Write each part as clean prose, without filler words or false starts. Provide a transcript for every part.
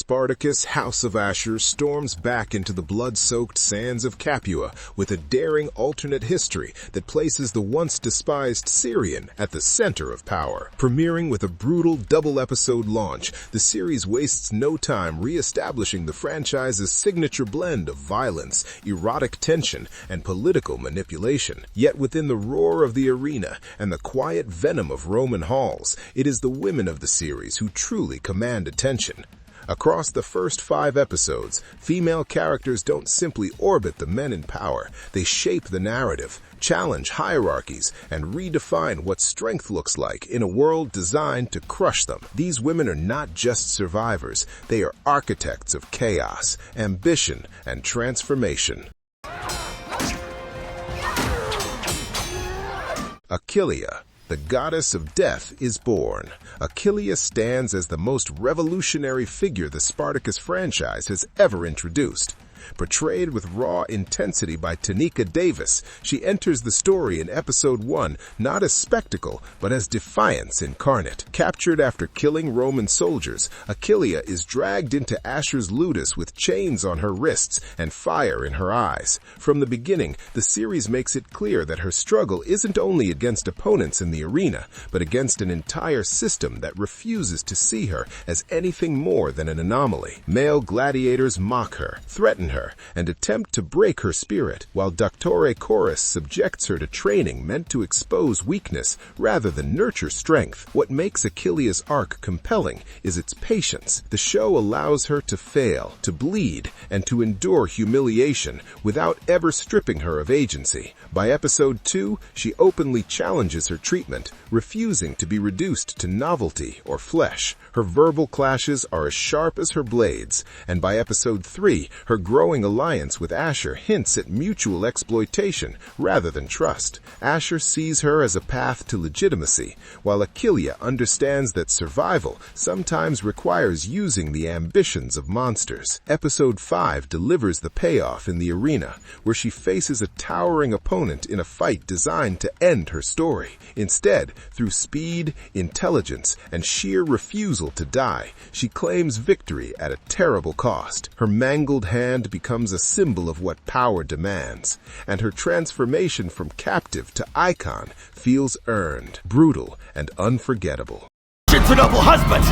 Spartacus, House of Ashur, storms back into the blood-soaked sands of Capua with a daring alternate history that places the once-despised Syrian at the center of power. Premiering with a brutal double-episode launch, the series wastes no time re-establishing the franchise's signature blend of violence, erotic tension, and political manipulation. Yet within the roar of the arena and the quiet venom of Roman halls, it is the women of the series who truly command attention. Across the first 5 episodes, female characters don't simply orbit the men in power. They shape the narrative, challenge hierarchies, and redefine what strength looks like in a world designed to crush them. These women are not just survivors. They are architects of chaos, ambition, and transformation. Achillia, the goddess of death, is born. Achillia stands as the most revolutionary figure the Spartacus franchise has ever introduced. Portrayed with raw intensity by Tanika Davis, she enters the story in Episode 1 not as spectacle, but as defiance incarnate. Captured after killing Roman soldiers, Achillia is dragged into Ashur's ludus with chains on her wrists and fire in her eyes. From the beginning, the series makes it clear that her struggle isn't only against opponents in the arena, but against an entire system that refuses to see her as anything more than an anomaly. Male gladiators mock her, threaten her, and attempt to break her spirit, while Doctore Chorus subjects her to training meant to expose weakness rather than nurture strength. What makes Achillia's arc compelling is its patience. The show allows her to fail, to bleed, and to endure humiliation without ever stripping her of agency. By Episode 2, she openly challenges her treatment, refusing to be reduced to novelty or flesh. Her verbal clashes are as sharp as her blades, and by Episode 3, her growing alliance with Ashur hints at mutual exploitation rather than trust. Ashur sees her as a path to legitimacy, while Achillia understands that survival sometimes requires using the ambitions of monsters. Episode 5 delivers the payoff in the arena, where she faces a towering opponent in a fight designed to end her story. Instead, through speed, intelligence, and sheer refusal to die, she claims victory at a terrible cost. Her mangled hand becomes a symbol of what power demands, and her transformation from captive to icon feels earned, brutal, and unforgettable. It's a noble husband!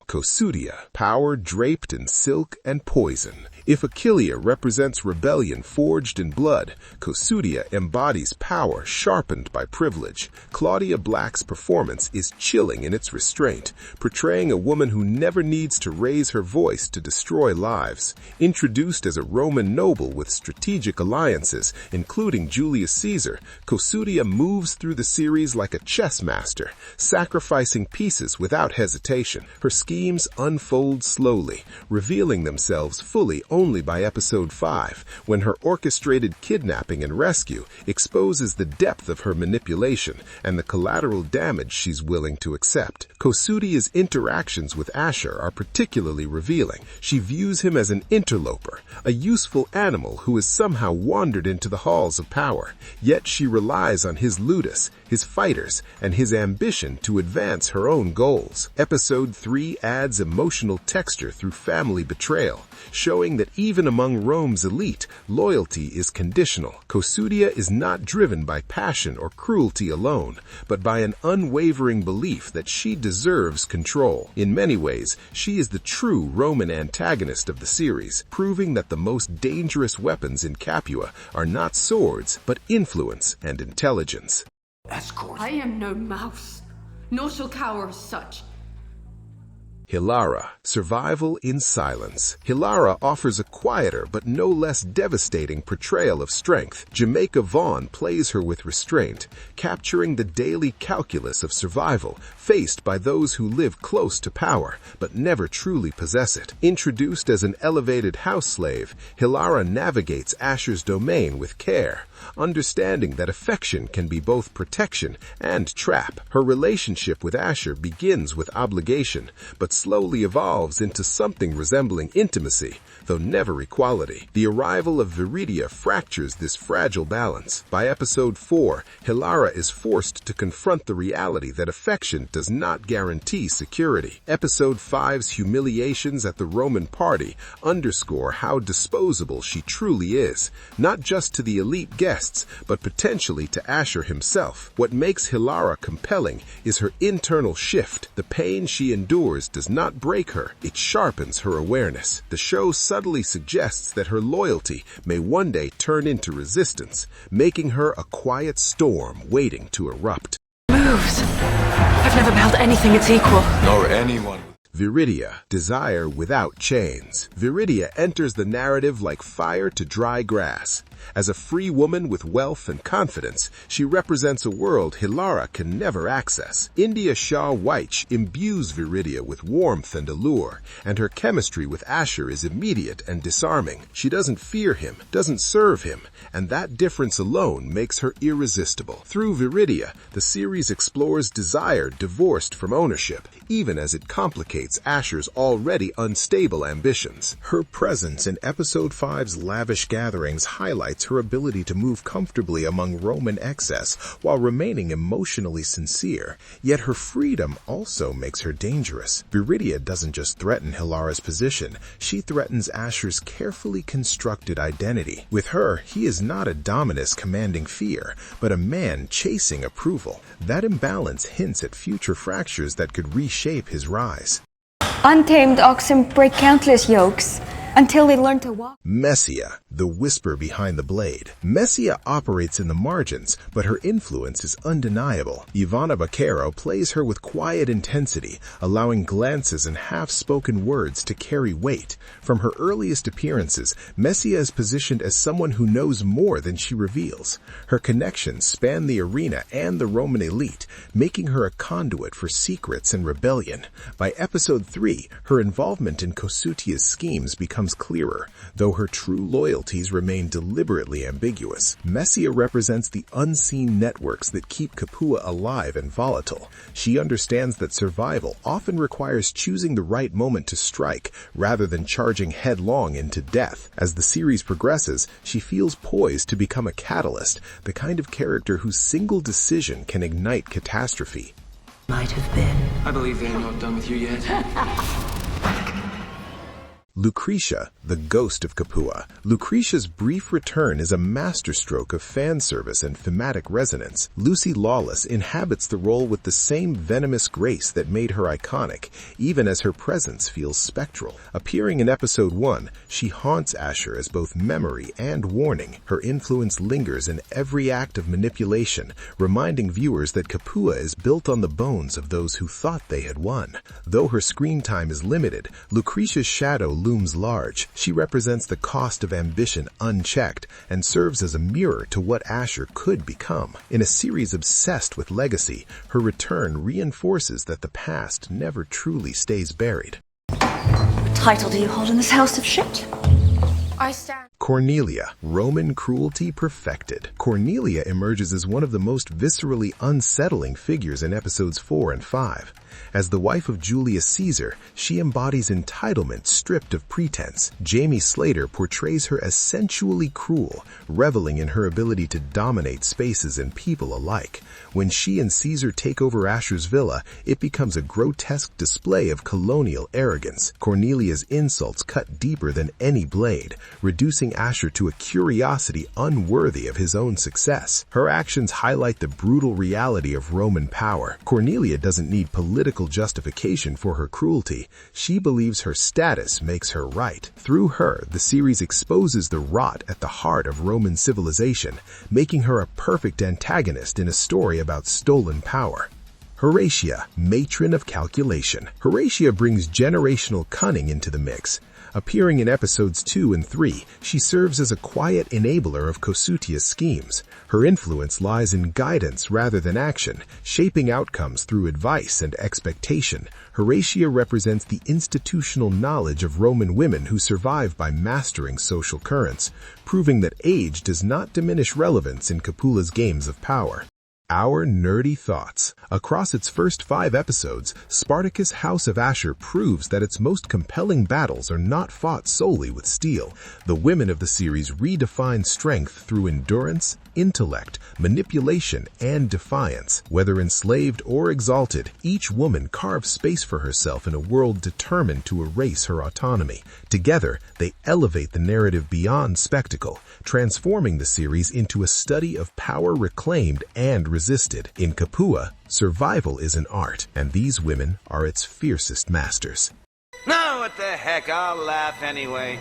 Cosudia, power draped in silk and poison. If Achillia represents rebellion forged in blood, Cosudia embodies power sharpened by privilege. Claudia Black's performance is chilling in its restraint, portraying a woman who never needs to raise her voice to destroy lives. Introduced as a Roman noble with strategic alliances, including Julius Caesar, Cosudia moves through the series like a chess master, sacrificing pieces without hesitation. Her schemes unfold slowly, revealing themselves fully only by Episode 5, when her orchestrated kidnapping and rescue exposes the depth of her manipulation and the collateral damage she's willing to accept. Cosudia's interactions with Ashur are particularly revealing. She views him as an interloper, a useful animal who has somehow wandered into the halls of power, yet she relies on his ludus, his fighters, and his ambition to advance her own goals. Episode 3 adds emotional texture through family betrayal, showing that even among Rome's elite, loyalty is conditional. Cosudia is not driven by passion or cruelty alone, but by an unwavering belief that she deserves control. In many ways, she is the true Roman antagonist of the series, proving that the most dangerous weapons in Capua are not swords, but influence and intelligence. Escort. I am no mouse, nor shall cower as such. Hilara, survival in silence. Hilara offers a quieter but no less devastating portrayal of strength. Jamaica Vaughn plays her with restraint, capturing the daily calculus of survival faced by those who live close to power but never truly possess it. Introduced as an elevated house slave, Hilara navigates Ashur's domain with care, understanding that affection can be both protection and trap. Her relationship with Ashur begins with obligation, but slowly evolves into something resembling intimacy, though never equality. The arrival of Viridia fractures this fragile balance. By episode 4, Hilara is forced to confront the reality that affection does not guarantee security. Episode 5's humiliations at the Roman party underscore how disposable she truly is, not just to the elite guests, but potentially to Ashur himself. What makes Hilara compelling is her internal shift. The pain she endures does not break her, it sharpens her awareness. The show subtly suggests that her loyalty may one day turn into resistance, making her a quiet storm waiting to erupt. Moves. I've never beheld anything its equal. Nor anyone. Viridia, desire without chains. Viridia enters the narrative like fire to dry grass. As a free woman with wealth and confidence, she represents a world Hilara can never access. India Shah Weich imbues Viridia with warmth and allure, and her chemistry with Ashur is immediate and disarming. She doesn't fear him, doesn't serve him, and that difference alone makes her irresistible. Through Viridia, the series explores desire divorced from ownership, even as it complicates Ashur's already unstable ambitions. Her presence in Episode 5's lavish gatherings highlights her ability to move comfortably among Roman excess while remaining emotionally sincere, yet her freedom also makes her dangerous. Viridia doesn't just threaten Hilara's position, she threatens Ashur's carefully constructed identity. With her, he is not a dominus commanding fear, but a man chasing approval. That imbalance hints at future fractures that could reshape his rise. Untamed oxen break countless yokes until they learn to walk. Messia, the whisper behind the blade. Messia operates in the margins, but her influence is undeniable. Ivana Baquero plays her with quiet intensity, allowing glances and half-spoken words to carry weight. From her earliest appearances, Messia is positioned as someone who knows more than she reveals. Her connections span the arena and the Roman elite, making her a conduit for secrets and rebellion. By episode 3, her involvement in Cosutia's schemes becomes clearer, though her true loyalties remain deliberately ambiguous. Messia represents the unseen networks that keep Capua alive and volatile. She understands that survival often requires choosing the right moment to strike, rather than charging headlong into death. As the series progresses, she feels poised to become a catalyst, the kind of character whose single decision can ignite catastrophe. Might have been. I believe they're not done with you yet. Lucretia, the ghost of Capua. Lucretia's brief return is a masterstroke of fan service and thematic resonance. Lucy Lawless inhabits the role with the same venomous grace that made her iconic, even as her presence feels spectral. Appearing in episode 1, she haunts Ashur as both memory and warning. Her influence lingers in every act of manipulation, reminding viewers that Capua is built on the bones of those who thought they had won. Though her screen time is limited, Lucretia's shadow looms large. She represents the cost of ambition unchecked and serves as a mirror to what Ashur could become. In a series obsessed with legacy, her return reinforces that the past never truly stays buried. What title do you hold in this house of shit? I stand. Cornelia, Roman cruelty perfected. Cornelia emerges as one of the most viscerally unsettling figures in episodes 4 and 5. As the wife of Julius Caesar, she embodies entitlement stripped of pretense. Jamie Slater portrays her as sensually cruel, reveling in her ability to dominate spaces and people alike. When she and Caesar take over Ashur's villa, it becomes a grotesque display of colonial arrogance. Cornelia's insults cut deeper than any blade, reducing Ashur to a curiosity unworthy of his own success. Her actions highlight the brutal reality of Roman power. Cornelia doesn't need political justification for her cruelty. She believes her status makes her right. Through her, the series exposes the rot at the heart of Roman civilization, making her a perfect antagonist in a story about stolen power. Horatia, matron of calculation. Horatia brings generational cunning into the mix. Appearing in episodes 2 and 3, she serves as a quiet enabler of Cosutia's schemes. Her influence lies in guidance rather than action, shaping outcomes through advice and expectation. Horatia represents the institutional knowledge of Roman women who survive by mastering social currents, proving that age does not diminish relevance in Capula's games of power. Our nerdy thoughts. Across its first 5 episodes, Spartacus House of Ashur proves that its most compelling battles are not fought solely with steel. The women of the series redefine strength through endurance, intellect, manipulation, and defiance. Whether enslaved or exalted, each woman carves space for herself in a world determined to erase her autonomy. Together, they elevate the narrative beyond spectacle, transforming the series into a study of power reclaimed and resisted. In Capua, survival is an art, and these women are its fiercest masters. No, what the heck, I'll laugh anyway.